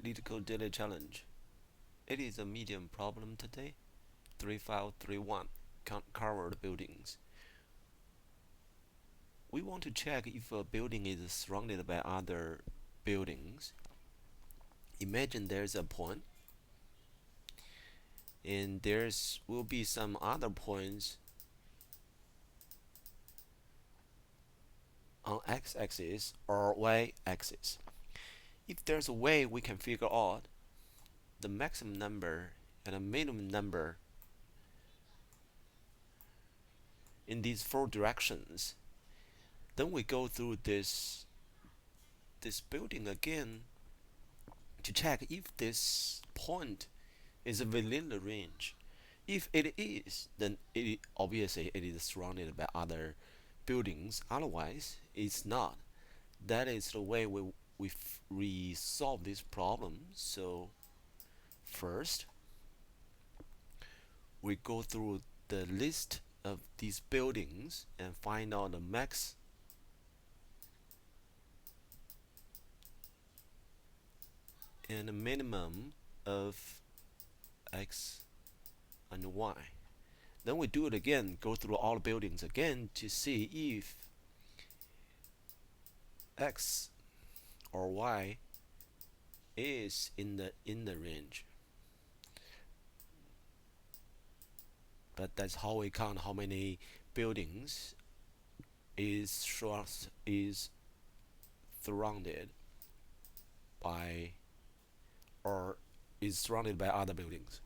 Leetcode daily challenge. It is a medium problem today. 3531 covered buildings. We want to check if a building is surrounded by other buildings. Imagine there's a point and there's will be some other points on x-axis or y-axis. If there's a way we can figure out the maximum number and a minimum number in these four directions, then we go through this building again to check if this point is within the range. If it is, then obviously it is surrounded by other buildings. Otherwise, it's not. That is the way we solve this problem. So first, we go through the list of these buildings and find out the max and the minimum of x and y. Then we do it again, go through all the buildings again to see if x or y is in the range. But that's how we count how many buildings is surrounded by or is surrounded by other buildings.